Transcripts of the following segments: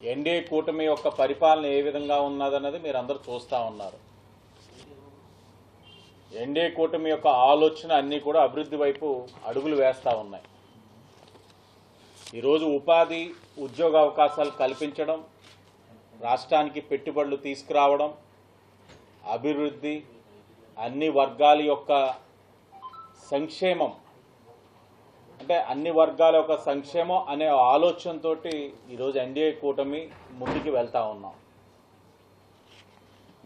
NDA కూటమి యొక్క పరిపాలన ఏ విధంగా ఉన్నదన్నది మీరు అందరూ చూస్తూ ఉన్నారు. ఎన్డీఏ కూటమి యొక్క ఆలోచన అన్నీ కూడా అభివృద్ధి వైపు అడుగులు వేస్తూ ఉన్నాయి. ఈరోజు ఉపాధి ఉద్యోగ అవకాశాలు కల్పించడం, రాష్ట్రానికి పెట్టుబడులు తీసుకురావడం, అభివృద్ధి, అన్ని వర్గాల యొక్క సంక్షేమం, అంటే అన్ని వర్గాల యొక్క సంక్షేమం అనే ఆలోచనతో ఈరోజు ఎన్డీఏ కూటమి ముందుకు వెళ్తూ ఉన్నాం.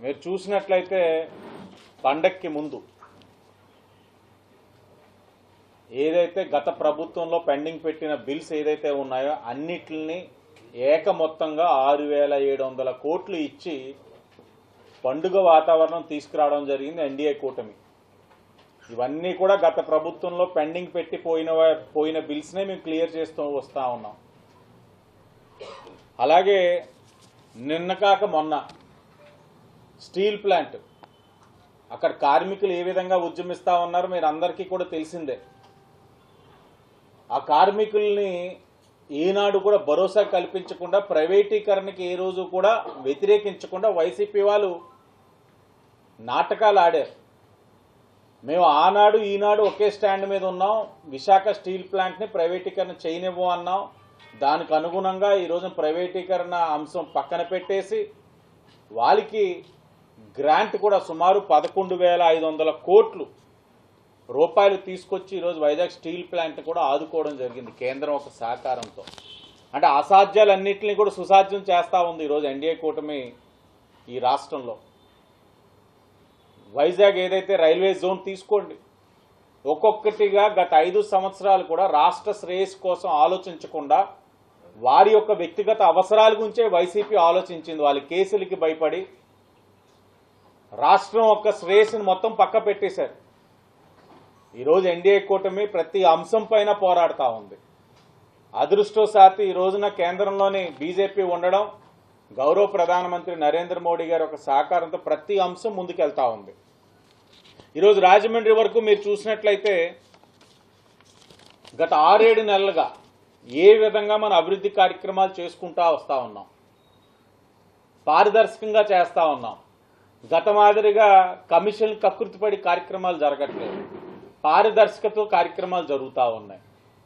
మీరు చూసినట్లయితే పండక్కి ముందు ఏదైతే గత ప్రభుత్వంలో పెండింగ్ పెట్టిన బిల్స్ ఏదైతే ఉన్నాయో అన్నిటిని ఏకమొత్తంగా 6,700 కోట్లు ఇచ్చి పండుగ వాతావరణం తీసుకురావడం జరిగింది ఎన్డీఏ కూటమి. ఇవన్నీ కూడా గత ప్రభుత్వంలో పెండింగ్ పెట్టి పోయిన బిల్స్నే మేము క్లియర్ చేస్తూ వస్తూ ఉన్నాం. అలాగే నిన్న కాక మొన్న స్టీల్ ప్లాంట్, అక్కడ కార్మికులు ఏ విధంగా ఉద్యమిస్తూ ఉన్నారో మీరు అందరికీ కూడా తెలిసిందే. ఆ కార్మికుల్ని ఈనాడు కూడా భరోసా కల్పించకుండా, ప్రైవేటీకరణకి ఏ రోజు కూడా వ్యతిరేకించకుండా వైసీపీ వాళ్ళు నాటకాలు ఆడారు. మేము ఆనాడు ఈనాడు ఒకే స్టాండ్ మీద ఉన్నాం. విశాఖ స్టీల్ ప్లాంట్ని ప్రైవేటీకరణ చేయనివ్వం అన్నాం. దానికి అనుగుణంగా ఈరోజు ప్రైవేటీకరణ అంశం పక్కన పెట్టేసి వాళ్ళకి గ్రాంట్ కూడా సుమారు 11,500 కోట్లు రూపాయలు తీసుకొచ్చి ఈరోజు వైజాగ్ స్టీల్ ప్లాంట్ కూడా ఆదుకోవడం జరిగింది కేంద్రం ఒక సహకారంతో. అంటే అసాధ్యాలన్నింటినీ కూడా సుసాధ్యం చేస్తూ ఉంది ఈరోజు ఎన్డీఏ కూటమి ఈ రాష్ట్రంలో. వైజాగ్ ఏదైతే రైల్వే జోన్ తీసుకోండి, ఒక్కొక్కటిగా గత 5 సంవత్సరాలు కూడా రాష్ట్ర శ్రేయస్సు కోసం ఆలోచించకుండా వారి యొక్క వ్యక్తిగత అవసరాల గురించే వైసీపీ ఆలోచించింది. వాళ్ళ కేసులకి భయపడి రాష్ట్రం యొక్క శ్రేయస్సును మొత్తం పక్క పెట్టేశారు. ఈరోజు ఎన్డీఏ కూటమి ప్రతి అంశం పైన పోరాడుతూ ఉంది. అదృష్టవశాత్తు ఈ రోజున కేంద్రంలోని బీజేపీ ఉండడం, గౌరవ ప్రధానమంత్రి నరేంద్ర మోడీ గారి ఒక సహకారంతో ప్రతి అంశం ముందుకెళ్తా ఉంది. ఈరోజు రాజమండ్రి వరకు మీరు చూసినట్లయితే గత 6-7 నెలలుగా ఏ విధంగా మన అభివృద్ధి కార్యక్రమాలు చేసుకుంటా వస్తూ ఉన్నాం, పారదర్శకంగా చేస్తూ ఉన్నాం. గత మాదిరిగా కమిషన్ కకృతిపడి కార్యక్రమాలు జరగట్లేదు, పారదర్శకతో కార్యక్రమాలు జరుగుతూ ఉన్నాయి.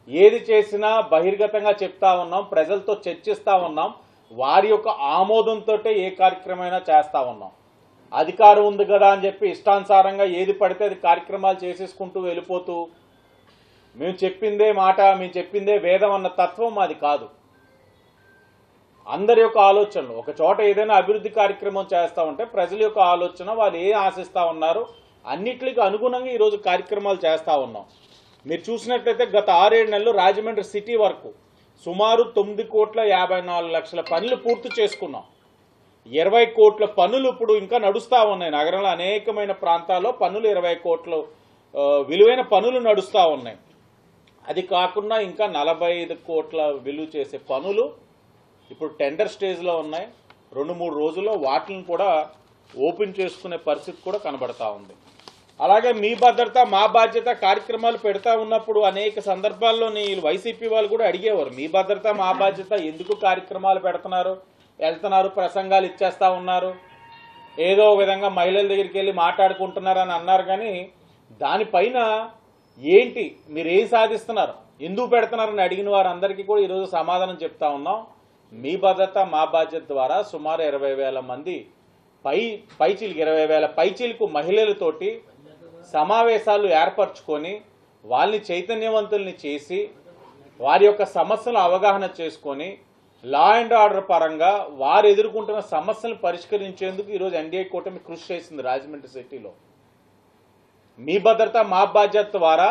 ఏది చేసినా బహిర్గతంగా చెప్తా ఉన్నాం, ప్రజలతో చర్చిస్తూ ఉన్నాం, వారి యొక్క ఆమోదంతో ఏ కార్యక్రమైనా చేస్తూ ఉన్నాం. అధికారం ఉంది కదా అని చెప్పి ఇష్టానుసారంగా ఏది పడితే అది కార్యక్రమాలు చేసేసుకుంటూ వెళ్ళిపోతూ మేము చెప్పిందే మాట, మేము చెప్పిందే వేదం అన్న తత్వం అది కాదు. అందరి యొక్క ఆలోచనలు ఒక చోట ఏదైనా అభివృద్ధి కార్యక్రమం చేస్తూ ఉంటే ప్రజల యొక్క ఆలోచన, వాళ్ళు ఏం ఆశిస్తూ ఉన్నారు అన్నిటికి అనుగుణంగా ఈరోజు కార్యక్రమాలు చేస్తూ ఉన్నాం. మీరు చూసినట్లయితే గత 6-7 నెలలు రాజమండ్రి సిటీ వరకు సుమారు 9,54,00,000 పనులు పూర్తి చేసుకున్నాం. 20 కోట్ల పనులు ఇప్పుడు ఇంకా నడుస్తూ ఉన్నాయి. నగరంలో అనేకమైన ప్రాంతాల్లో పనులు 20 కోట్ల విలువైన పనులు నడుస్తూ ఉన్నాయి. అది కాకుండా ఇంకా 45 కోట్ల విలువ చేసే పనులు ఇప్పుడు టెండర్ స్టేజ్లో ఉన్నాయి. 2-3 రోజుల్లో వాటిని కూడా ఓపెన్ చేసుకునే పరిస్థితి కూడా కనబడతా ఉంది. అలాగే మీ భద్రత మా బాధ్యత కార్యక్రమాలు పెడతా ఉన్నప్పుడు అనేక సందర్భాల్లోని వైసీపీ వాళ్ళు కూడా అడిగేవారు, మీ భద్రత మా బాధ్యత ఎందుకు కార్యక్రమాలు పెడుతున్నారు, వెళ్తున్నారు, ప్రసంగాలు ఇచ్చేస్తూ ఉన్నారు, ఏదో విధంగా మహిళల దగ్గరికి వెళ్ళి మాట్లాడుకుంటున్నారని అన్నారు. కానీ దానిపైన ఏంటి, మీరు ఏం సాధిస్తున్నారు, ఎందుకు పెడుతున్నారని అడిగిన వారందరికీ కూడా ఈరోజు సమాధానం చెప్తా ఉన్నాం. మీ భద్రత మా బాధ్యత ద్వారా సుమారు 20,000 మంది పైచీలకు 20,000 పైచీలకు మహిళలతోటి సమావేశాలు ఏర్పరచుకొని వాళ్ళని చైతన్యవంతుల్ని చేసి వారి యొక్క సమస్యలు అవగాహన చేసుకొని లా అండ్ ఆర్డర్ పరంగా వారు ఎదుర్కొంటున్న సమస్యలను పరిష్కరించేందుకు ఈరోజు ఎన్డీఏ కూటమి కృషి చేసింది. రాజమండ్రి సిటీలో మీ భద్రత మా బాధ్యత ద్వారా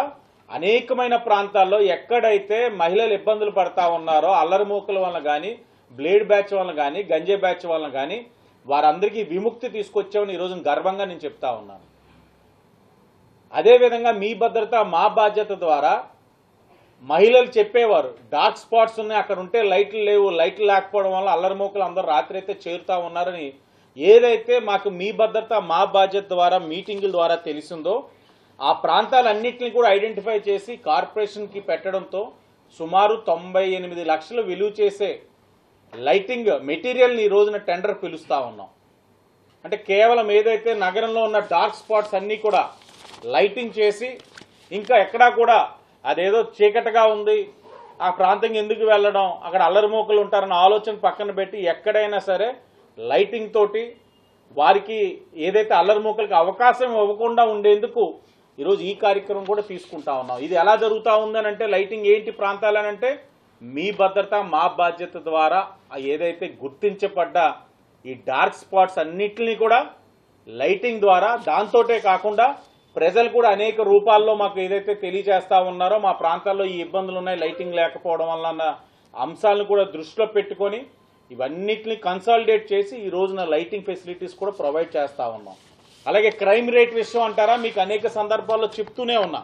అనేకమైన ప్రాంతాల్లో ఎక్కడైతే మహిళలు ఇబ్బందులు పడతా ఉన్నారో, అల్లరిమూకల వలన కానీ, బ్లేడ్ బ్యాచ్ వలన కానీ, గంజే బ్యాచ్ వలన కానీ వారందరికీ విముక్తి తీసుకొచ్చామని ఈరోజు గర్వంగా నేను చెప్తా ఉన్నాను. అదేవిధంగా మీ భద్రత మా బాధ్యత ద్వారా మహిళలు చెప్పేవారు, డార్క్ స్పాట్స్ ఉన్నాయి, అక్కడ ఉంటే లైట్లు లేవు, లైట్లు లేకపోవడం వల్ల అల్లరిమూకలు అందరూ రాత్రి అయితే చేరుతా ఉన్నారని ఏదైతే మాకు మీ భద్రత మా బాధ్యత ద్వారా మీటింగుల ద్వారా తెలిసిందో ఆ ప్రాంతాలన్నింటినీ కూడా ఐడెంటిఫై చేసి కార్పొరేషన్కి పెట్టడంతో సుమారు 98 లక్షలు విలువ చేసే లైటింగ్ మెటీరియల్ని ఈ రోజున టెండర్ పిలుస్తూ ఉన్నాం. అంటే కేవలం ఏదైతే నగరంలో ఉన్న డార్క్ స్పాట్స్ అన్నీ కూడా లైటింగ్ చేసి, ఇంకా ఎక్కడా కూడా అదేదో చీకటిగా ఉంది ఆ ప్రాంతం ఎందుకు వెళ్ళడం, అక్కడ అల్లరిమోకలు ఉంటారన్న ఆలోచన పక్కన పెట్టి ఎక్కడైనా సరే లైటింగ్ తోటి వారికి ఏదైతే అల్లరిమోకలకి అవకాశం ఇవ్వకుండా ఉండేందుకు ఈరోజు ఈ కార్యక్రమం కూడా తీసుకుంటా ఉన్నాం. ఇది ఎలా జరుగుతూ ఉందనంటే లైటింగ్ ఏంటి ప్రాంతాలనంటే మీ భద్రత మా బాధ్యత ద్వారా ఏదైతే గుర్తించబడ్డ ఈ డార్క్ స్పాట్స్ అన్నిటిని కూడా లైటింగ్ ద్వారా, దాంతోటే కాకుండా ప్రజలు కూడా అనేక రూపాల్లో మాకు ఏదైతే తెలియజేస్తా ఉన్నారో మా ప్రాంతాల్లో ఈ ఇబ్బందులు ఉన్నాయి లైటింగ్ లేకపోవడం వల్ల అన్న అంశాలను కూడా దృష్టిలో పెట్టుకొని ఇవన్నిటిని కన్సాలిడేట్ చేసి ఈ రోజున లైటింగ్ ఫెసిలిటీస్ కూడా ప్రొవైడ్ చేస్తూ ఉన్నాం. అలాగే క్రైమ్ రేట్ విషయం అంటారా, మీకు అనేక సందర్భాల్లో చెప్తూనే ఉన్నా.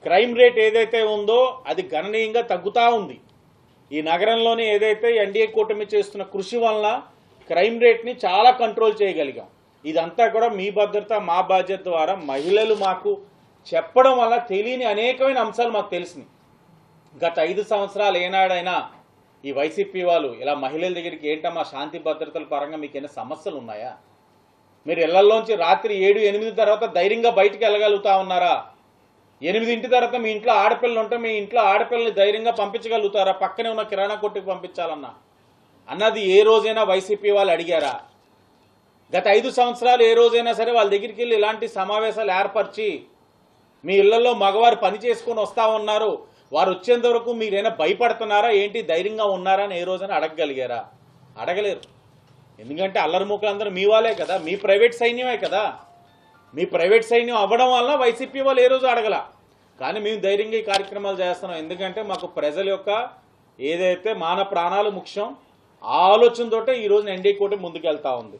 క్రైమ్ రేట్ ఏదైతే ఉందో అది గణనీయంగా తగ్గుతూ ఉంది. ఈ నగరంలోని ఏదైతే ఎన్డీఏ కూటమి చేస్తున్న కృషి వలన క్రైమ్ రేట్ని చాలా కంట్రోల్ చేయగలిగాం. ఇదంతా కూడా మీ భద్రత మా బాధ్యత ద్వారా మహిళలు మాకు చెప్పడం వల్ల తెలియని అనేకమైన అంశాలు మాకు తెలిసినాయి. గత 5 సంవత్సరాలు ఏనాడైనా ఈ వైసీపీ వాళ్ళు ఇలా మహిళల దగ్గరికి ఏంటమ్మా శాంతి భద్రతల పరంగా మీకు ఏమైనా సమస్యలు ఉన్నాయా, మీరు ఇళ్లలోంచి రాత్రి 7-8 తర్వాత ధైర్యంగా బయటికి వెళ్ళగలుగుతా ఉన్నారా, 8 తర్వాత మీ ఇంట్లో ఆడపిల్లలు ఉంటే మీ ఇంట్లో ఆడపిల్లల్ని ధైర్యంగా పంపించగలుగుతారా, పక్కనే ఉన్న కిరాణా కొట్టుకు పంపించాలన్నా అన్నది ఏ రోజైనా వైసీపీ వాళ్ళు అడిగారా? గత 5 సంవత్సరాలు ఏ రోజైనా సరే వాళ్ళ దగ్గరికి వెళ్ళి ఇలాంటి సమావేశాలు ఏర్పరిచి మీ ఇళ్లలో మగవారు పని చేసుకుని వస్తూ ఉన్నారు, వారు వచ్చేంత వరకు మీరైనా భయపడుతున్నారా ఏంటి, ధైర్యంగా ఉన్నారా అని ఏ రోజైనా అడగగలిగారా? అడగలేరు. ఎందుకంటే అల్లరిమూకలందరూ మీ వాళ్ళే కదా, మీ ప్రైవేట్ సైన్యమే కదా. మీ ప్రైవేట్ సైన్యం అవ్వడం వల్ల వైసీపీ వాళ్ళు ఏ రోజు అడగల. కానీ మేము ధైర్యంగా ఈ కార్యక్రమాలు చేస్తున్నాం. ఎందుకంటే మాకు ప్రజల యొక్క ఏదైతే మానవ ప్రాణాలు ముఖ్యం, ఆ ఆలోచనతోటే ఈ రోజున ఎన్డీఏ కూటమి ముందుకెళ్తా ఉంది.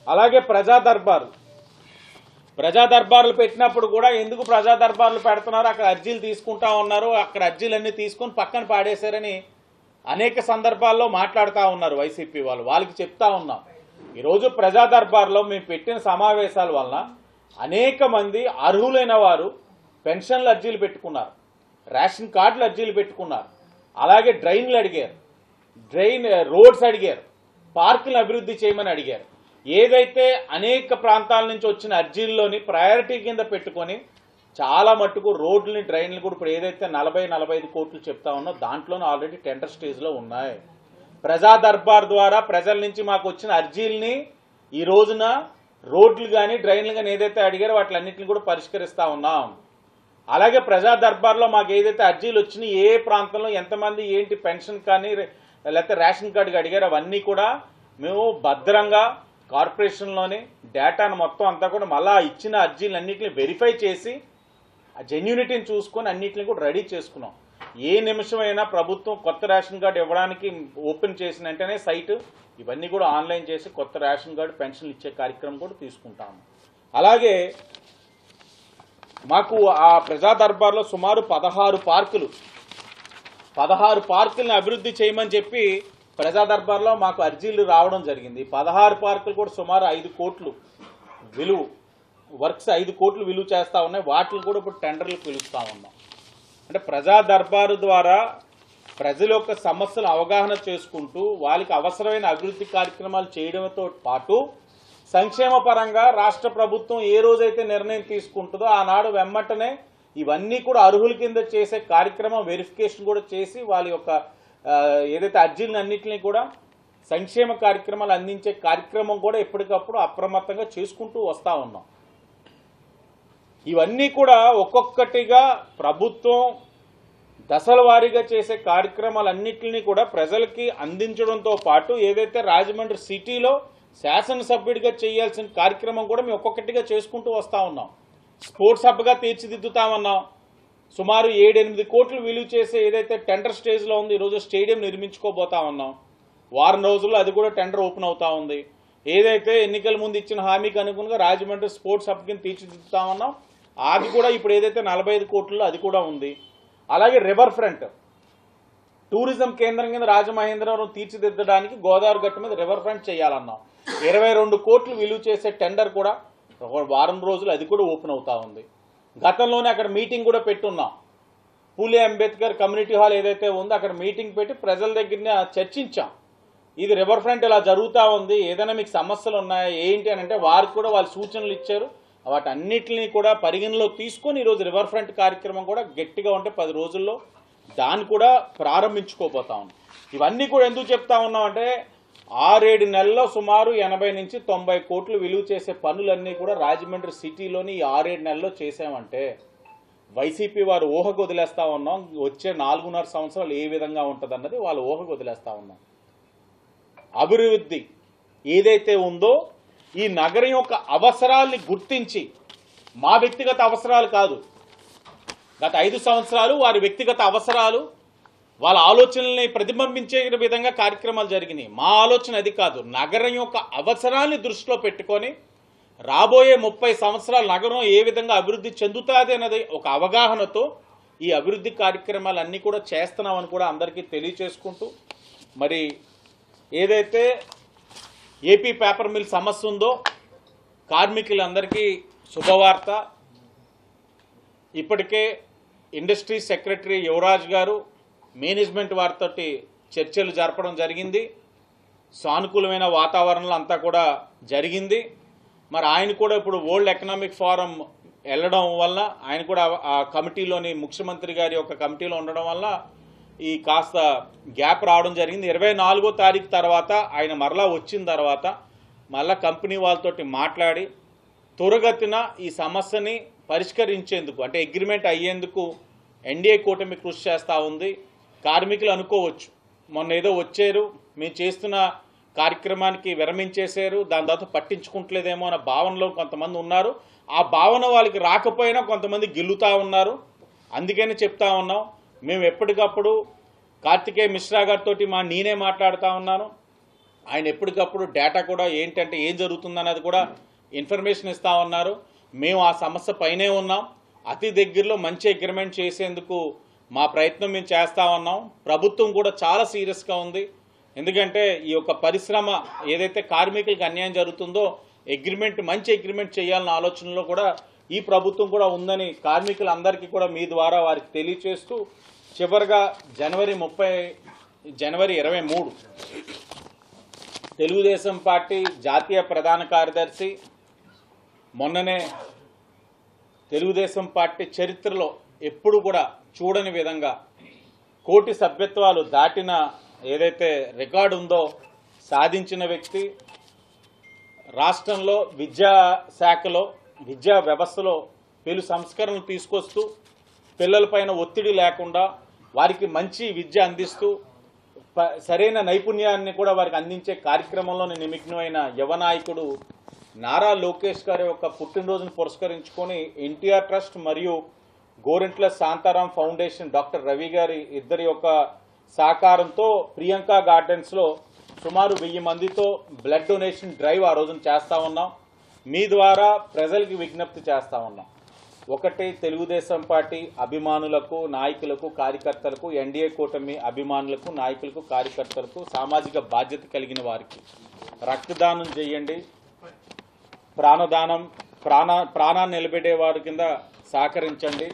అలాగే ప్రజా దర్బార్లు పెట్టినప్పుడు కూడా ఎందుకు ప్రజా దర్బార్లు పెడుతున్నారు, అక్కడ అర్జీలు తీసుకుంటా ఉన్నారు, అక్కడ అర్జీలన్నీ తీసుకొని పక్కన పాడేశారని అనేక సందర్భాల్లో మాట్లాడుతూ ఉన్నారు వైసీపీ వాళ్ళు. వాళ్ళకి చెప్తా ఉన్నాం, ఈరోజు ప్రజా దర్బార్లో మేము పెట్టిన సమావేశాల వలన అనేక మంది అర్హులైన వారు పెన్షన్లు అర్జీలు పెట్టుకున్నారు, రేషన్ కార్డులు అర్జీలు పెట్టుకున్నారు, అలాగే డ్రైన్లు అడిగారు, రోడ్స్ అడిగారు, పార్కులను అభివృద్ధి చేయమని అడిగారు. ఏదైతే అనేక ప్రాంతాల నుంచి వచ్చిన అర్జీల్లోని ప్రయారిటీ కింద పెట్టుకొని చాలా మట్టుకు రోడ్లని డ్రైన్లు కూడా ఇప్పుడు ఏదైతే 40-45 కోట్లు చెప్తా ఉన్నో దాంట్లోనే ఆల్రెడీ టెండర్ స్టేజ్లో ఉన్నాయి. ప్రజా దర్బార్ ద్వారా ప్రజల నుంచి మాకు వచ్చిన అర్జీల్ని ఈ రోజున రోడ్లు కానీ డ్రైన్లు కానీ ఏదైతే అడిగారో వాటిలన్నింటినీ కూడా పరిష్కరిస్తూ ఉన్నాం. అలాగే ప్రజా దర్బార్లో మాకు ఏదైతే అర్జీలు వచ్చినాయి, ఏ ప్రాంతంలో ఎంతమంది ఏంటి పెన్షన్ కానీ లేకపోతే రేషన్ కార్డుకి అడిగారో అవన్నీ కూడా మేము భద్రంగా కార్పొరేషన్లోని డేటాను మొత్తం అంతా కూడా మళ్ళా ఇచ్చిన అర్జీలన్నింటినీ వెరిఫై చేసి ఆ జెన్యూనిటీని చూసుకొని అన్నింటినీ కూడా రెడీ చేసుకున్నాం. ఏ నిమిషమైనా ప్రభుత్వం కొత్త రేషన్ కార్డు ఇవ్వడానికి ఓపెన్ చేసిన వెంటనే సైట్ ఇవన్నీ కూడా ఆన్లైన్ చేసి కొత్త రేషన్ కార్డు పెన్షన్లు ఇచ్చే కార్యక్రమం కూడా తీసుకుంటాము. అలాగే మాకు ఆ ప్రజా దర్బార్లో సుమారు 16 పార్కులను అభివృద్ధి చేయమని చెప్పి ప్రజా దర్బార్లో మాకు అర్జీలు రావడం జరిగింది. 16 పార్కులు కూడా సుమారు 5 కోట్లు విలువ, వర్క్స్ 5 కోట్లు విలువ చేస్తూ ఉన్నాయి. వాటిని కూడా ఇప్పుడు టెండర్లు పిలుస్తూ ఉన్నాం. అంటే ప్రజా దర్బారు ద్వారా ప్రజల యొక్క సమస్యలు అవగాహన చేసుకుంటూ వాళ్ళకి అవసరమైన అభివృద్ధి కార్యక్రమాలు చేయడంతో పాటు సంక్షేమ పరంగా రాష్ట్ర ప్రభుత్వం ఏ రోజైతే నిర్ణయం తీసుకుంటుందో ఆనాడు వెమ్మటనే ఇవన్నీ కూడా అర్హుల కింద చేసే కార్యక్రమం వెరిఫికేషన్ కూడా చేసి వాళ్ళ యొక్క ఏదైతే అర్జీలను అన్నింటినీ కూడా సంక్షేమ కార్యక్రమాలు అందించే కార్యక్రమం కూడా ఎప్పటికప్పుడు అప్రమత్తంగా చేసుకుంటూ వస్తూ ఉన్నాం. ఇవన్నీ కూడా ఒక్కొక్కటిగా ప్రభుత్వం దశల వారీగా చేసే కార్యక్రమాలన్నింటినీ కూడా ప్రజలకి అందించడంతో పాటు ఏదైతే రాజమండ్రి సిటీలో శాసనసభ్యుడిగా చేయాల్సిన కార్యక్రమం కూడా మేము ఒక్కొక్కటిగా చేసుకుంటూ వస్తూ ఉన్నాం. స్పోర్ట్స్ హబ్గా తీర్చిదిద్దుతామన్నాం. సుమారు 7-8 కోట్లు విలువ చేసే ఏదైతే టెండర్ స్టేజ్లో ఉంది, ఈరోజు స్టేడియం నిర్మించుకోబోతా ఉన్నాం. వారం రోజుల్లో అది కూడా టెండర్ ఓపెన్ అవుతా ఉంది. ఏదైతే ఎన్నికల ముందు ఇచ్చిన హామీకి అనుగుణంగా రాజమండ్రి స్పోర్ట్స్ హబ్ కింద తీర్చిదిద్దుతామన్నాం. అది కూడా ఇప్పుడు ఏదైతే 45 కోట్లలో అది కూడా ఉంది. అలాగే రివర్ ఫ్రంట్ టూరిజం కేంద్రం కింద రాజమహేంద్రవరం తీర్చిదిద్దడానికి గోదావరి గట్టు మీద రివర్ ఫ్రంట్ చేయాలన్నాం. 22 కోట్లు విలువ చేసే టెండర్ కూడా ఒక వారం రోజులు అది కూడా ఓపెన్ అవుతా ఉంది. గతంలోనే అక్కడ మీటింగ్ కూడా పెట్టున్నాం. పూలే అంబేద్కర్ కమ్యూనిటీ హాల్ ఏదైతే ఉందో అక్కడ మీటింగ్ పెట్టి ప్రజల దగ్గర చర్చించాం. ఇది రివర్ ఫ్రంట్ ఇలా జరుగుతూ ఉంది, ఏదైనా మీకు సమస్యలు ఉన్నాయా ఏంటి అని అంటే వారికి కూడా వాళ్ళు సూచనలు ఇచ్చారు. వాటన్నిటిని కూడా పరిగణలోకి తీసుకొని ఈరోజు రివర్ ఫ్రంట్ కార్యక్రమం కూడా గట్టిగా ఉంటే 10 రోజుల్లో దాన్ని కూడా ప్రారంభించుకోబోతా ఉన్నాం. ఇవన్నీ కూడా ఎందుకు చెప్తా ఉన్నామంటే 6-7 నెలల్లో సుమారు 80 నుంచి 90 కోట్లు విలువ చేసే పనులన్నీ కూడా రాజమండ్రి సిటీలోని ఈ 6-7 నెలల్లో చేసామంటే వైసీపీ వారు ఊహకు వదిలేస్తా ఉన్నాం. వచ్చే 4.5 సంవత్సరాలు ఏ విధంగా ఉంటుంది అన్నది వాళ్ళు ఊహకు వదిలేస్తా ఉన్నాం. అభివృద్ధి ఏదైతే ఉందో ఈ నగరం యొక్క అవసరాల్ని గుర్తించి, మా వ్యక్తిగత అవసరాలు కాదు, గత 5 సంవత్సరాలు వారి వ్యక్తిగత అవసరాలు వాళ్ళ ఆలోచనల్ని ప్రతిబింబించే విధంగా కార్యక్రమాలు జరిగినాయి. మా ఆలోచన అది కాదు. నగరం యొక్క అవసరాన్ని దృష్టిలో పెట్టుకొని రాబోయే 30 సంవత్సరాల నగరం ఏ విధంగా అభివృద్ధి చెందుతుంది అన్నది ఒక అవగాహనతో ఈ అభివృద్ధి కార్యక్రమాలన్నీ కూడా చేస్తున్నామని కూడా అందరికీ తెలియచేసుకుంటూ, మరి ఏదైతే ఏపీ పేపర్ మిల్ సమస్య ఉందో కార్మికులందరికీ శుభవార్త. ఇప్పటికే ఇండస్ట్రీ సెక్రటరీ యువరాజ్ గారు మేనేజ్మెంట్ వారితో చర్చలు జరపడం జరిగింది. సానుకూలమైన వాతావరణంలో అంతా కూడా జరిగింది. మరి ఆయన కూడా ఇప్పుడు వరల్డ్ ఎకనామిక్ ఫోరం వెళ్ళడం వల్ల ఆయన కూడా ఆ కమిటీలోని ముఖ్యమంత్రి గారి యొక్క కమిటీలో ఉండడం వల్ల ఈ కాస్త గ్యాప్ రావడం జరిగింది. 24వ తారీఖు తర్వాత ఆయన మరలా వచ్చిన తర్వాత మళ్ళా కంపెనీ వాళ్ళతోటి మాట్లాడి త్వరగతిన ఈ సమస్యని పరిష్కరించేందుకు, అంటే అగ్రిమెంట్ అయ్యేందుకు ఎన్డీఏ కూటమి కృషి చేస్తూ ఉంది. కార్మికులు అనుకోవచ్చు మొన్న ఏదో వచ్చారు, మేము చేస్తున్న కార్యక్రమానికి విరమించేశారు, దాని తర్వాత పట్టించుకుంటలేదేమో అన్న భావనలో కొంతమంది ఉన్నారు. ఆ భావన వాళ్ళకి రాకపోయినా కొంతమంది గిల్లుతూ ఉన్నారు. అందుకని చెప్తా ఉన్నాం, మేము ఎప్పటికప్పుడు కార్తికేయ మిశ్రా గారితో నేనే మాట్లాడుతూ ఉన్నాను. ఆయన ఎప్పటికప్పుడు డేటా కూడా ఏంటంటే ఏం జరుగుతుందన్నది కూడా ఇన్ఫర్మేషన్ ఇస్తూ ఉన్నారు. మేము ఆ సమస్య పైనే ఉన్నాం. అతి దగ్గరలో మంచి అగ్రిమెంట్ చేసేందుకు మా ప్రయత్నం మేము చేస్తూ ఉన్నాం. ప్రభుత్వం కూడా చాలా సీరియస్గా ఉంది. ఎందుకంటే ఈ యొక్క పరిశ్రమ ఏదైతే కార్మికులకు అన్యాయం జరుగుతుందో అగ్రిమెంట్, మంచి అగ్రిమెంట్ చేయాలన్న ఆలోచనలో కూడా ఈ ప్రభుత్వం కూడా ఉందని కార్మికులందరికీ కూడా మీ ద్వారా వారికి తెలియచేస్తూ, చివరిగా జనవరి 23 తెలుగుదేశం పార్టీ జాతీయ ప్రధాన కార్యదర్శి మొన్ననే తెలుగుదేశం పార్టీ చరిత్రలో ఎప్పుడు కూడా చూడని విధంగా కోటి సభ్యత్వాలు దాటిన ఏదైతే రికార్డు ఉందో సాధించిన వ్యక్తి. రాష్ట్రంలో విద్యా శాఖలో, విద్యా వ్యవస్థలో పెను సంస్కరణలు తీసుకొస్తూ పిల్లలపైన ఒత్తిడి లేకుండా వారికి మంచి విద్య అందిస్తూ సరైన నైపుణ్యాన్ని కూడా వారికి అందించే కార్యక్రమంలో నిమగ్నమైన యువ నాయకుడు నారా లోకేష్ గారి యొక్క పుట్టినరోజును పురస్కరించుకొని ఎన్టీఆర్ ట్రస్ట్ మరియు గోరెంట్ల శాంతారాం ఫౌండేషన్ డాక్టర్ రవి గారి ఇద్దరి యొక్క సహకారంతో ప్రియాంక గార్డెన్స్లో సుమారు 1000 మందితో బ్లడ్ డొనేషన్ డ్రైవ్ ఆ రోజున చేస్తూ ఉన్నాం. మీ ద్వారా ప్రజలకి విజ్ఞప్తి చేస్తూ ఉన్నాం. ఒకటి, తెలుగుదేశం పార్టీ అభిమానులకు, నాయకులకు, కార్యకర్తలకు, ఎన్డీఏ కూటమి అభిమానులకు, నాయకులకు, కార్యకర్తలకు, సామాజిక బాధ్యత కలిగిన వారికి రక్తదానం చేయండి. ప్రాణాన్ని నిలబెట్టే వారి కింద సహకరించండి.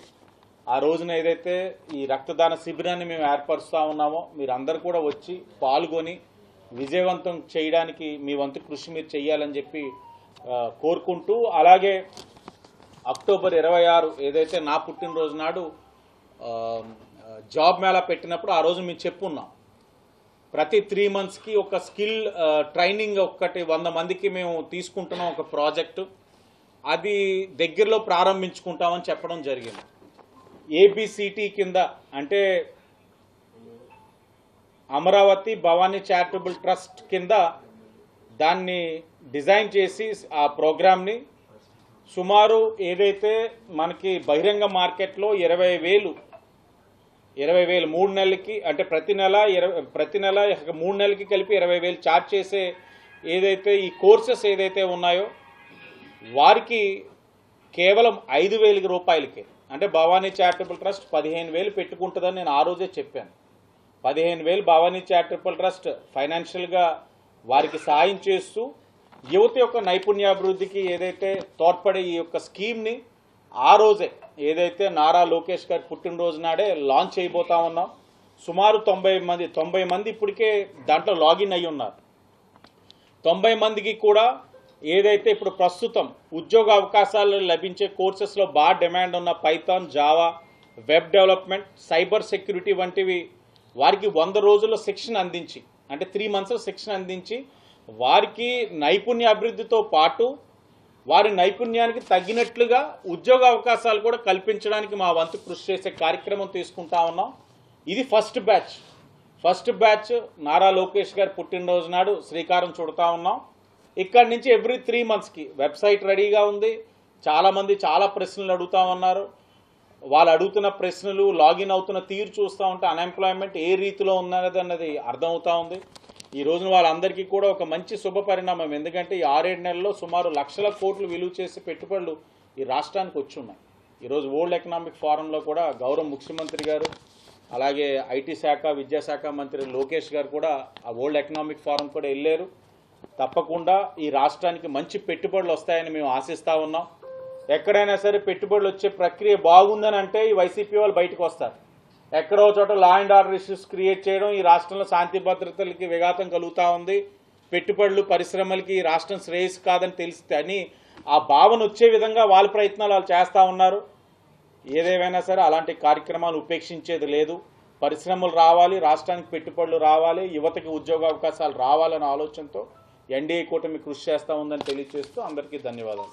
ఆ రోజున ఏదైతే ఈ రక్తదాన శిబిరాన్ని మేము ఏర్పరుస్తూ ఉన్నామో మీరందరూ కూడా వచ్చి పాల్గొని విజయవంతం చేయడానికి మీ వంతు కృషి మీరు చేయాలని చెప్పి కోరుకుంటూ, అలాగే అక్టోబర్ 26 ఏదైతే నా పుట్టినరోజు నాడు జాబ్ మేళా పెట్టినప్పుడు ఆ రోజు మేము చెప్పున్నాం, ప్రతి 3 మంత్స్కి ఒక స్కిల్ ట్రైనింగ్ ఒకటి 100 మందికి మేము తీసుకుంటున్నాం ఒక ప్రాజెక్టు. అది దగ్గరలో ప్రారంభించుకుంటామని చెప్పడం జరిగింది. ఏబిసిటీ కింద అంటే అమరావతి భవానీ చారిటబుల్ ట్రస్ట్ కింద దాన్ని డిజైన్ చేసి ఆ ప్రోగ్రామ్ని సుమారు ఏదైతే మనకి బహిరంగ మార్కెట్లో 20,000 3 నెలలకి, అంటే ప్రతి నెల 3 నెలలకి కలిపి 20,000 ఛార్జ్ చేసే ఏదైతే ఈ కోర్సెస్ ఏదైతే ఉన్నాయో వారికి కేవలం 5,000 రూపాయలకే, అంటే భవానీ చారిటబుల్ ట్రస్ట్ 15,000 పెట్టుకుంటుందని నేను ఆ రోజే చెప్పాను. 15,000 భవానీ చారిటబుల్ ట్రస్ట్ ఫైనాన్షియల్గా వారికి సాయం చేస్తూ యువత యొక్క నైపుణ్యాభివృద్ధికి ఏదైతే తోడ్పడే ఈ యొక్క స్కీమ్ని ఆ రోజే ఏదైతే నారా లోకేష్ గారి పుట్టినరోజు నాడే లాంచ్ చేయబోతా ఉన్నాం. సుమారు 90 మంది ఇప్పటికే దాంట్లో లాగిన్ అయ్యి ఉన్నారు. 90 మందికి కూడా ఏదైతే ఇప్పుడు ప్రస్తుతం ఉద్యోగ అవకాశాలు లభించే కోర్సెస్లో బాగా డిమాండ్ ఉన్న Python, Java, web development, cyber security వంటివి వారికి 100 రోజుల శిక్షణ అందించి, అంటే 3 months శిక్షణ అందించి వారికి నైపుణ్య అభివృద్ధితో పాటు వారి నైపుణ్యానికి తగ్గినట్లుగా ఉద్యోగ అవకాశాలు కూడా కల్పించడానికి మా వంతు కృషి చేసే కార్యక్రమం తీసుకుంటా ఉన్నాం. ఇది ఫస్ట్ బ్యాచ్ నారా లోకేష్ గారి పుట్టినరోజు నాడు శ్రీకారం చుడతా ఉన్నాం. ఇక్కడి నుంచి ఎవ్రీ 3 monthsకి వెబ్సైట్ రెడీగా ఉంది. చాలామంది చాలా ప్రశ్నలు అడుగుతూ ఉన్నారు. వాళ్ళు అడుగుతున్న ప్రశ్నలు, లాగిన్ అవుతున్న తీరు చూస్తూ ఉంటే అన్ఎంప్లాయ్మెంట్ ఏ రీతిలో ఉన్నదన్నది అర్థమవుతూ ఉంది. ఈ రోజున వాళ్ళందరికీ కూడా ఒక మంచి శుభ పరిణామం. ఎందుకంటే ఈ 6-7 నెలల్లో సుమారు లక్షల కోట్లు విలువ చేసే పెట్టుబడులు ఈ రాష్ట్రానికి వచ్చి ఉన్నాయి. ఈరోజు వరల్డ్ ఎకనామిక్ ఫోరంలో కూడా గౌరవ ముఖ్యమంత్రి గారు, అలాగే ఐటీ శాఖ, విద్యాశాఖ మంత్రి లోకేష్ గారు కూడా ఆ వరల్డ్ ఎకనామిక్ ఫోరం కూడా వెళ్ళారు. తప్పకుండా ఈ రాష్ట్రానికి మంచి పెట్టుబడులు వస్తాయని మేము ఆశిస్తూ ఉన్నాం. ఎక్కడైనా సరే పెట్టుబడులు వచ్చే ప్రక్రియ బాగుందని అంటే ఈ వైసీపీ వాళ్ళు బయటకు వస్తారు. ఎక్కడో చోట law and order issues create చేయడం, ఈ రాష్ట్రంలో శాంతి భద్రతలకి విఘాతం కలుగుతూ ఉంది, పెట్టుబడులు పరిశ్రమలకి ఈ రాష్ట్రం శ్రేయస్సు కాదని తెలిస్తే అని ఆ భావన వచ్చే విధంగా వాళ్ళ ప్రయత్నాలు వాళ్ళు చేస్తూ ఉన్నారు. ఏదేమైనా సరే అలాంటి కార్యక్రమాలు ఉపేక్షించేది లేదు. పరిశ్రమలు రావాలి, రాష్ట్రానికి పెట్టుబడులు రావాలి, యువతకి ఉద్యోగ అవకాశాలు రావాలనే ఆలోచనతో ఎన్డీఏ కూటమి కృషి చేస్తూ ఉందని తెలియజేస్తూ అందరికీ ధన్యవాదాలు.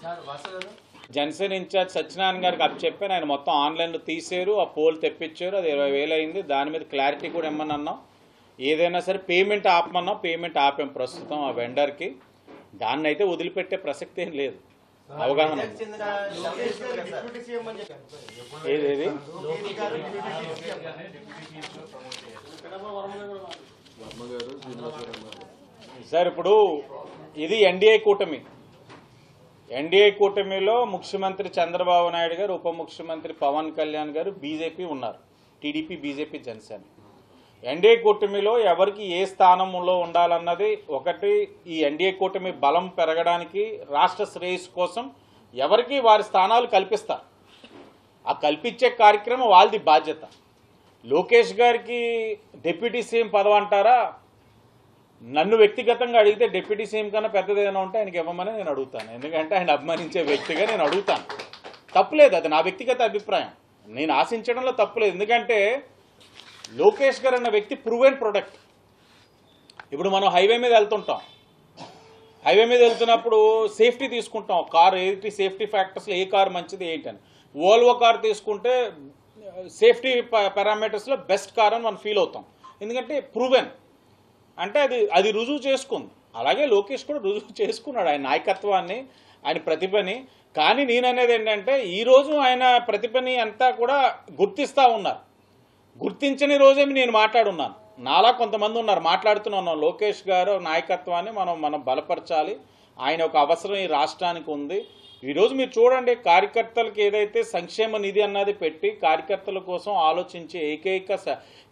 జనసేన ఇన్ఛార్జ్ సత్యనారాయణ గారికి చెప్పాను. ఆయన మొత్తం ఆన్లైన్లో తీసారు, ఆ పోల్ తెప్పించారు. అది 20,000 అయింది. దాని మీద క్లారిటీ కూడా ఇమ్మని అన్నాం. ఏదైనా సరే పేమెంట్ ఆపమన్నాం, పేమెంట్ ఆపాం ప్రస్తుతం ఆ వెండర్కి. దాన్ని అయితే వదిలిపెట్టే ప్రసక్తి ఏం లేదు. అవగాహన ఏదేది సార్, ఇప్పుడు ఇది ఎన్డీఏ కూటమిలో ముఖ్యమంత్రి చంద్రబాబు నాయుడు గారు, ఉప ముఖ్యమంత్రి పవన్ కళ్యాణ్ గారు, బీజేపీ ఉన్నారు. TDP, BJP, Janasena. ఎన్డీఏ కూటమిలో ఎవరికి ఏ స్థానంలో ఉండాలన్నది ఒకటి. ఈ ఎన్డీఏ కూటమి బలం పెరగడానికి రాష్ట్ర శ్రేయస్సు కోసం ఎవరికి వారి స్థానాలు కల్పిస్తారు. ఆ కల్పించే కార్యక్రమం వాళ్ళది బాధ్యత. లోకేష్ గారికి డిప్యూటీ సీఎం పదవి అంటారా? నన్ను వ్యక్తిగతంగా అడిగితే డిప్యూటీ సీఎం కన్నా పెద్దది ఏదైనా ఉంటే ఆయనకి ఇవ్వమని నేను అడుగుతాను. ఎందుకంటే ఆయన అభిమానించే వ్యక్తిగా నేను అడుగుతాను. తప్పులేదు, అది నా వ్యక్తిగత అభిప్రాయం. నేను ఆశించడంలో తప్పులేదు. ఎందుకంటే లోకేష్ గారు అన్న వ్యక్తి ప్రూవెన్ ప్రొడక్ట్. ఇప్పుడు మనం హైవే మీద వెళ్తుంటాం. హైవే మీద వెళ్తున్నప్పుడు సేఫ్టీ తీసుకుంటాం. కారు ఏంటి సేఫ్టీ ఫ్యాక్టర్స్లో ఏ కారు మంచిది ఏంటని. వోల్వో కార్ తీసుకుంటే సేఫ్టీ పారామీటర్స్లో బెస్ట్ కార్ అని మనం ఫీల్ అవుతాం. ఎందుకంటే ప్రూవెన్ అంటే అది రుజువు చేసుకుంది. అలాగే లోకేష్ కూడా రుజువు చేసుకున్నాడు ఆయన నాయకత్వాన్ని, ఆయన ప్రతిభని. కానీ నేననేది ఏంటంటే ఈరోజు ఆయన ప్రతిభని అంతా కూడా గుర్తిస్తూ ఉన్నారు. గుర్తించని రోజే నేను మాట్లాడున్నాను. నాలా కొంతమంది ఉన్నారు మాట్లాడుతున్నాం. లోకేష్ గారు నాయకత్వాన్ని మనం బలపరచాలి, ఆయన ఒక అవసరం ఈ రాష్ట్రానికి ఉంది. ఈరోజు మీరు చూడండి, కార్యకర్తలకు ఏదైతే సంక్షేమ నిధి అన్నది పెట్టి కార్యకర్తల కోసం ఆలోచించే ఏకైక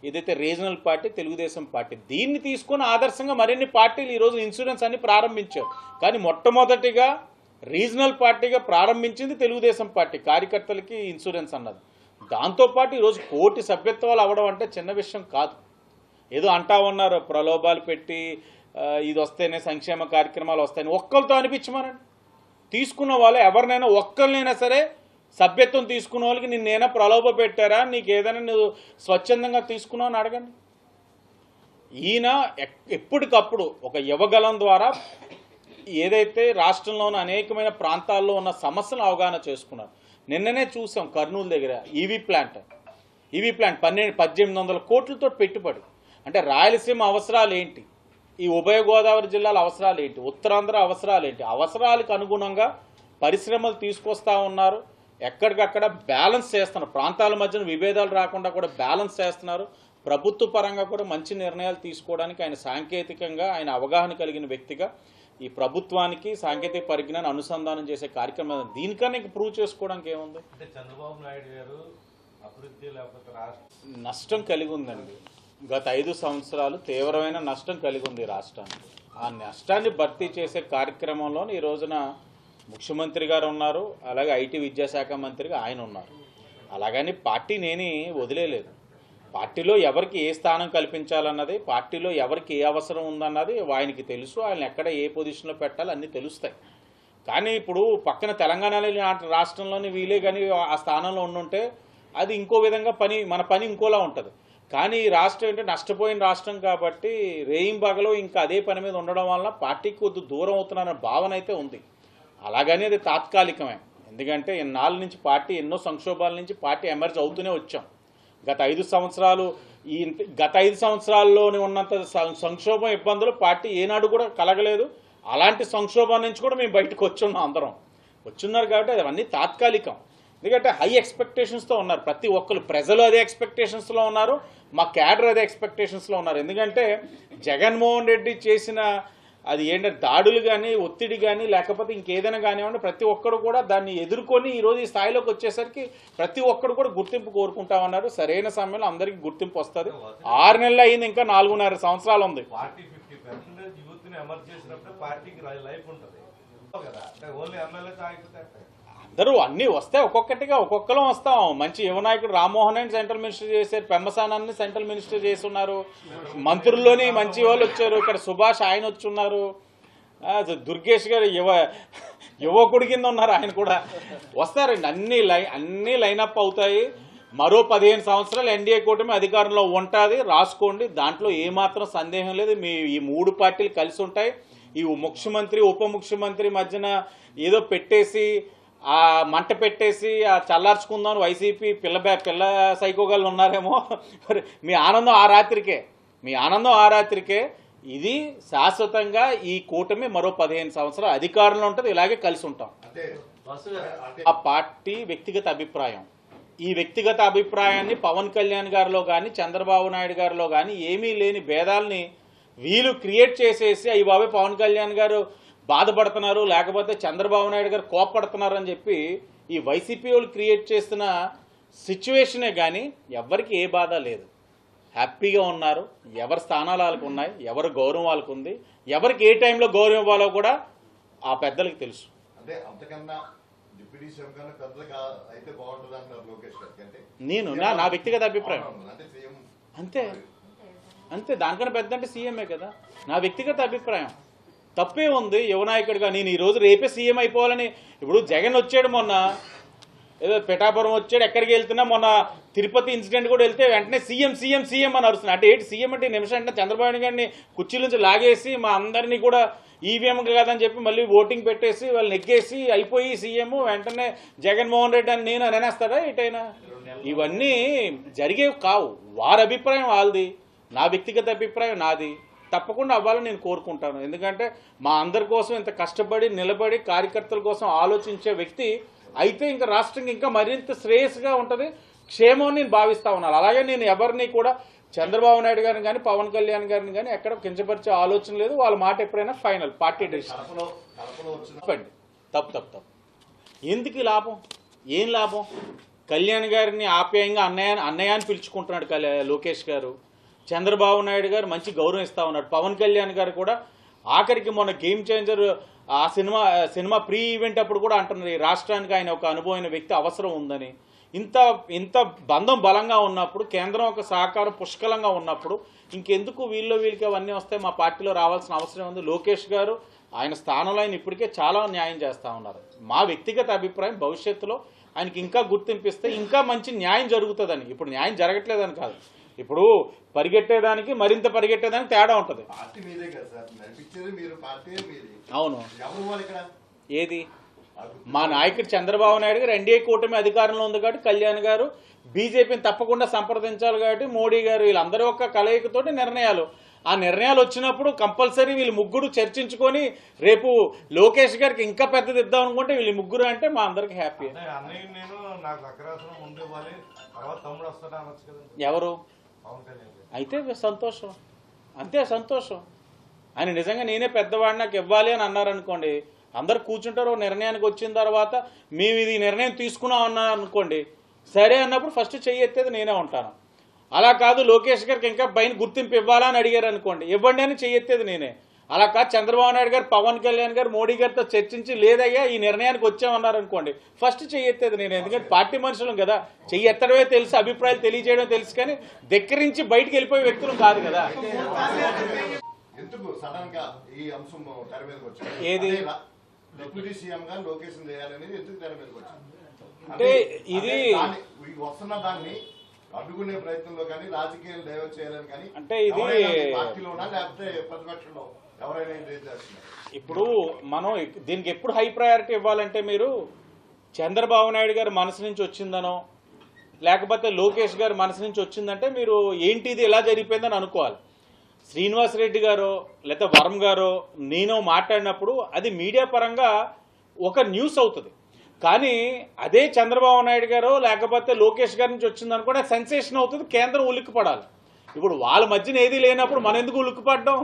ఏదైతే రీజనల్ పార్టీ తెలుగుదేశం పార్టీ. దీన్ని తీసుకుని ఆదర్శంగా మరిన్ని పార్టీలు ఈరోజు ఇన్సూరెన్స్ అన్ని ప్రారంభించారు. కానీ మొట్టమొదటిగా రీజనల్ పార్టీగా ప్రారంభించింది తెలుగుదేశం పార్టీ, కార్యకర్తలకి ఇన్సూరెన్స్ అన్నది. దాంతోపాటు ఈరోజు 1 కోటి సభ్యత్వాలు అవ్వడం అంటే చిన్న విషయం కాదు. ఏదో అంటా ఉన్నారు ప్రలోభాలు పెట్టి ఇది వస్తేనే సంక్షేమ కార్యక్రమాలు వస్తాయని. ఒక్కరితో అనిపించమనండి. తీసుకున్న వాళ్ళు ఎవరినైనా ఒక్కరినైనా సరే సభ్యత్వం తీసుకున్న వాళ్ళకి నిన్నేనా ప్రలోభ పెట్టారా, నీకు ఏదైనా నువ్వు స్వచ్ఛందంగా తీసుకున్నావు అని అడగండి. ఈయన ఎప్పటికప్పుడు ఒక యువగలం ద్వారా ఏదైతే రాష్ట్రంలోని అనేకమైన ప్రాంతాల్లో ఉన్న సమస్యలను అవగాహన చేసుకున్నారు. నిన్ననే చూసాం కర్నూలు దగ్గర ఈవీ ప్లాంట్ 1800 కోట్లతో పెట్టుబడి. అంటే రాయలసీమ అవసరాలు ఏంటి, ఈ ఉభయ గోదావరి జిల్లాల అవసరాలు ఏంటి, ఉత్తరాంధ్ర అవసరాలు ఏంటి, అవసరాలకు అనుగుణంగా పరిశ్రమలు తీసుకొస్తా ఉన్నారు. ఎక్కడికక్కడ బ్యాలెన్స్ చేస్తున్నారు. ప్రాంతాల మధ్యన విభేదాలు రాకుండా కూడా బ్యాలెన్స్ చేస్తున్నారు. ప్రభుత్వ పరంగా కూడా మంచి నిర్ణయాలు తీసుకోవడానికి ఆయన సాంకేతికంగా ఆయన అవగాహన కలిగిన వ్యక్తిగా ఈ ప్రభుత్వానికి సాంకేతిక పరిజ్ఞానం అనుసంధానం చేసే కార్యక్రమం. దీనికన్నా ఇంక ప్రూవ్ చేసుకోవడానికి ఏముంది? అంటే చంద్రబాబు నాయుడు గారు అభివృద్ధి లేకపోతే నష్టం కలిగి ఉందండి. గత 5 సంవత్సరాలు తీవ్రమైన నష్టం కలిగి ఉంది రాష్ట్రానికి. ఆ నష్టాన్ని భర్తీ చేసే కార్యక్రమంలో ఈ రోజున ముఖ్యమంత్రి గారు ఉన్నారు, అలాగే ఐటీ విద్యాశాఖ మంత్రిగా ఆయన ఉన్నారు. అలాగని పార్టీ నేని వదిలేలేదు. పార్టీలో ఎవరికి ఏ స్థానం కల్పించాలన్నది, పార్టీలో ఎవరికి ఏ అవసరం ఉందన్నది ఆయనకి తెలుసు. ఆయన ఎక్కడ ఏ పొజిషన్లో పెట్టాలి అన్నీ తెలుస్తాయి. కానీ ఇప్పుడు పక్కన తెలంగాణ రాష్ట్రంలోని వీలే కానీ ఆ స్థానంలో ఉండుంటే అది ఇంకో విధంగా మన పని ఇంకోలా ఉంటుంది. కానీ ఈ రాష్ట్రం ఏంటంటే నష్టపోయిన రాష్ట్రం కాబట్టి రేయింబగలో ఇంకా అదే పని మీద ఉండడం వల్ల పార్టీకి కొద్ది దూరం అవుతున్నారన్న భావన అయితే ఉంది. అలాగని అది తాత్కాలికమే. ఎందుకంటే ఇన్నాళ్ళ నుంచి పార్టీ ఎన్నో సంక్షోభాల నుంచి పార్టీ ఎమర్జ్ అవుతూనే వచ్చాం. గత 5 సంవత్సరాల్లోనే ఉన్నంత సంక్షోభం ఇబ్బందులు పార్టీ ఏనాడు కూడా కలగలేదు. అలాంటి సంక్షోభం నుంచి కూడా మేము బయటకు వచ్చున్నాం, అందరం వచ్చున్నారు. కాబట్టి అవన్నీ తాత్కాలికం. ఎందుకంటే హై ఎక్స్పెక్టేషన్స్తో ఉన్నారు ప్రతి ఒక్కరు. ప్రజలు అదే ఎక్స్పెక్టేషన్స్లో ఉన్నారు, మా క్యాడర్ అదే ఎక్స్పెక్టేషన్స్లో ఉన్నారు. ఎందుకంటే జగన్మోహన్ రెడ్డి చేసిన అది ఏంటంటే దాడులు కానీ, ఒత్తిడి కానీ, లేకపోతే ఇంకేదైనా కానివ్వండి, ప్రతి ఒక్కరు కూడా దాన్ని ఎదుర్కొని ఈరోజు ఈ స్థాయిలోకి వచ్చేసరికి ప్రతి ఒక్కరు కూడా గుర్తింపు కోరుకుంటామన్నారు. సరైన సమయంలో అందరికీ గుర్తింపు వస్తుంది. 6 నెలలు అయింది, ఇంకా 4.5 సంవత్సరాలు ఉంది. పార్టీ 50% యూత్ని ఎమర్జ్ చేసినప్పుడు పార్టీకి లైఫ్ ఉంటుంది కదా. అంటే ఓన్లీ ఎమ్మెల్యే తాగితే అందరూ అన్నీ వస్తే ఒక్కొక్కటిగా ఒక్కొక్కరం వస్తాం. మంచి యువ నాయకుడు రామ్మోహన్ రెడ్డి సెంట్రల్ మినిస్టర్ చేశారు, పెమ్మసానాన్ని సెంట్రల్ మినిస్టర్ చేస్తున్నారు, మంత్రుల్లోని మంచి వాళ్ళు వచ్చారు. ఇక్కడ సుభాష్ ఆయన వచ్చున్నారు, దుర్గేష్ గారు యువకుడి కింద ఉన్నారు, ఆయన కూడా వస్తారండి. అన్నీ లైనప్ అవుతాయి. మరో 15 సంవత్సరాలు ఎన్డీఏ కూటమి అధికారంలో ఉంటుంది, రాసుకోండి. దాంట్లో ఏమాత్రం సందేహం లేదు. ఈ 3 పార్టీలు కలిసి ఉంటాయి. ఈ ముఖ్యమంత్రి ఉప ముఖ్యమంత్రి మధ్యన ఏదో పెట్టేసి ఆ మంట పెట్టేసి ఆ చల్లార్చుకుందాం వైసీపీ పిల్ల సైకోగాళ్ళు ఉన్నారేమో. మీ ఆనందం ఆ రాత్రికే. ఇది శాశ్వతంగా ఈ కూటమి మరో 15 సంవత్సరాలు అధికారంలో ఉంటుంది. ఇలాగే కలిసి ఉంటాం. ఆ పార్టీ వ్యక్తిగత అభిప్రాయం. ఈ వ్యక్తిగత అభిప్రాయాన్ని పవన్ కళ్యాణ్ గారిలో కానీ, చంద్రబాబు నాయుడు గారిలో కానీ ఏమీ లేని భేదాలని వీళ్ళు క్రియేట్ చేసేసి అయ్యి బాబే పవన్ కళ్యాణ్ గారు బాధపడుతున్నారు, లేకపోతే చంద్రబాబు నాయుడు గారు కోపడుతున్నారు అని చెప్పి ఈ వైసీపీ వాళ్ళు క్రియేట్ చేస్తున్న సిచ్యువేషనే కానీ ఎవరికి ఏ బాధ లేదు. హ్యాపీగా ఉన్నారు. ఎవరి స్థానాలు వాళ్ళకు ఉన్నాయి, ఎవరి గౌరవం వాళ్ళకు ఉంది, ఎవరికి ఏ టైంలో గౌరవం ఇవ్వాలో కూడా ఆ పెద్దలకు తెలుసు. అంటే అంతకన్నా డిప్యూటీ సీఎం కన్నా పెద్దగా అయితే బాగుంటుంది అంటారు లోకేష్ గారికి. అంటే నేను నా వ్యక్తిగత అభిప్రాయం అంతే. దానికన్నా పెద్ద అంటే సీఎంఏ కదా. నా వ్యక్తిగత అభిప్రాయం. తప్పే ఉంది యువ నాయకుడిగా. నేను ఈరోజు రేపే సీఎం అయిపోవాలని. ఇప్పుడు జగన్ వచ్చాడు, మొన్న ఏదో పిఠాపురం వచ్చాడు, ఎక్కడికి వెళ్తున్నా మొన్న తిరుపతి ఇన్సిడెంట్ కూడా వెళ్తే వెంటనే సీఎం అని అరుస్తున్నాడు. అంటే ఏంటి సీఎం అంటే నిమిషం అంటే చంద్రబాబు గారిని కుర్చీల నుంచి లాగేసి మా అందరినీ కూడా ఈవీఎం కాదని చెప్పి మళ్ళీ ఓటింగ్ పెట్టేసి వాళ్ళు నెగ్గేసి అయిపోయి సీఎం వెంటనే జగన్మోహన్ రెడ్డి అని నేను అనేస్తాడా ఎటైనా? ఇవన్నీ జరిగేవి కావు. వారి అభిప్రాయం వాళ్ళది, నా వ్యక్తిగత అభిప్రాయం నాది. తప్పకుండా అవ్వాలని నేను కోరుకుంటాను. ఎందుకంటే మా అందరి కోసం ఇంత కష్టపడి నిలబడి కార్యకర్తల కోసం ఆలోచించే వ్యక్తి అయితే ఇంకా రాష్ట్రం ఇంకా మరింత శ్రేయస్గా ఉంటుంది, క్షేమం నేను భావిస్తా ఉన్నాను. అలాగే నేను ఎవరిని కూడా చంద్రబాబు నాయుడు గారిని కానీ పవన్ కళ్యాణ్ గారిని కానీ ఎక్కడ కించపరిచే ఆలోచన లేదు. వాళ్ళ మాట ఎప్పుడైనా ఫైనల్ పార్టీ డెసిషన్. చెప్పండి, తప్పు. ఎందుకు లాభం? ఏం లాభం? కళ్యాణ్ గారిని ఆప్యాయంగా అన్నయ్య అని పిలుచుకుంటున్నాడు లోకేష్ గారు. చంద్రబాబు నాయుడు గారు మంచి గౌరవం ఇస్తా ఉన్నాడు. పవన్ కళ్యాణ్ గారు కూడా ఆఖరికి మొన్న గేమ్ చేంజర్ ఆ సినిమా ప్రీ ఈవెంట్ అప్పుడు కూడా అంటున్నారు, ఈ రాష్ట్రానికి ఆయన ఒక అనుభవమైన వ్యక్తి అవసరం ఉందని. ఇంత బంధం బలంగా ఉన్నప్పుడు, కేంద్రం ఒక సహకారం పుష్కలంగా ఉన్నప్పుడు ఇంకెందుకు వీళ్ళకి అవన్నీ వస్తాయి? మా పార్టీలో రావాల్సిన అవసరం ఉంది. లోకేష్ గారు ఆయన స్థానంలో ఆయన ఇప్పటికే చాలా న్యాయం చేస్తూ ఉన్నారు. మా వ్యక్తిగత అభిప్రాయం భవిష్యత్తులో ఆయనకి ఇంకా గుర్తింపిస్తే ఇంకా మంచి న్యాయం జరుగుతుందని. ఇప్పుడు న్యాయం జరగట్లేదని కాదు, ఇప్పుడు పరిగెట్టేదానికి మరింత పరిగెట్టేదానికి తేడా ఉంటుంది. అవును, ఏది మా నాయకుడు చంద్రబాబు నాయుడు గారు ఎన్డీఏ కూటమి అధికారంలో ఉంది కాబట్టి కళ్యాణ్ గారు బీజేపీని తప్పకుండా సంప్రదించాలి కాబట్టి మోడీ గారు వీళ్ళందరూ ఒక కలయికతోటి నిర్ణయాలు, ఆ నిర్ణయాలు వచ్చినప్పుడు కంపల్సరీ వీళ్ళు ముగ్గురు చర్చించుకొని రేపు లోకేష్ గారికి ఇంకా పెద్దది ఇద్దాం అనుకుంటే వీళ్ళు ముగ్గురు అంటే మా అందరికి హ్యాపీ. ఎవరు అయితే సంతోషం, అంతే సంతోషం. ఆయన నిజంగా నేనే పెద్దవాడిని నాకు ఇవ్వాలి అని అన్నారనుకోండి, అందరు కూర్చుంటారు. నిర్ణయానికి వచ్చిన తర్వాత మేము ఇది నిర్ణయం తీసుకున్నాం అన్నారు అనుకోండి, సరే అన్నప్పుడు ఫస్ట్ చెయ్యి ఎత్తేది నేనే ఉంటాను. అలా కాదు లోకేష్ గారికి ఇంకా పైన గుర్తింపు ఇవ్వాలని అడిగారు అనుకోండి, ఇవ్వండి అని చెయ్యి ఎత్తేది నేనే. అలా కాదు చంద్రబాబు నాయుడు గారు పవన్ కళ్యాణ్ గారు మోడీ గారితో చర్చించి లేదయ్యా ఈ నిర్ణయానికి వచ్చామన్నారు అనుకోండి ఫస్ట్ చెయ్యెత్తేది నేను, ఎందుకంటే పార్టీ మనుషులం కదా, చెయ్యెత్తడమే తెలుసు, అభిప్రాయాలు తెలియజేయడం తెలుసు, కానీ దగ్గరించి బయటికి వెళ్ళిపోయే వ్యక్తులు కాదు కదా. ఎందుకు సడన్ గా ఈ అంశం తెర మీదకి వచ్చింది? ఏది? డిప్యూటీ సీఎం గా లొకేషన్ చేయాలనేది ఎందుకు తెర మీదకి వచ్చింది? అంటే ఇది వస్తున్న దాన్ని అడ్డుకునే ప్రయత్నంలో కానీ రాజకీయాలు డైవర్ట్ చేయాలని కానీ అంటే ఇది పార్టీలోనా లేకపోతే ప్రతిపక్షంలో ఎవరైనా ఇది చేస్తున్నారు? ఇప్పుడు మనం దీనికి ఎప్పుడు హై ప్రయారిటీ ఇవ్వాలంటే మీరు చంద్రబాబు నాయుడు గారి మనసు నుంచి వచ్చిందనో లేకపోతే లోకేష్ గారి మనసు నుంచి వచ్చిందంటే మీరు ఏంటి ఇది ఎలా జరిగిపోయిందని అనుకోవాలి. శ్రీనివాసరెడ్డి గారో లేకపోతే వరం గారో నేను మాట్లాడినప్పుడు అది మీడియా పరంగా ఒక న్యూస్ అవుతుంది, కానీ అదే చంద్రబాబు నాయుడు గారో లేకపోతే లోకేష్ గారి నుంచి వచ్చిందనుకుంటే సెన్సేషన్ అవుతుంది, కేంద్రం ఉలిక్కిపడాలి. ఇప్పుడు వాళ్ళ మధ్యన ఏది లేనప్పుడు మనం ఎందుకు ఉలిక్కిపడడం?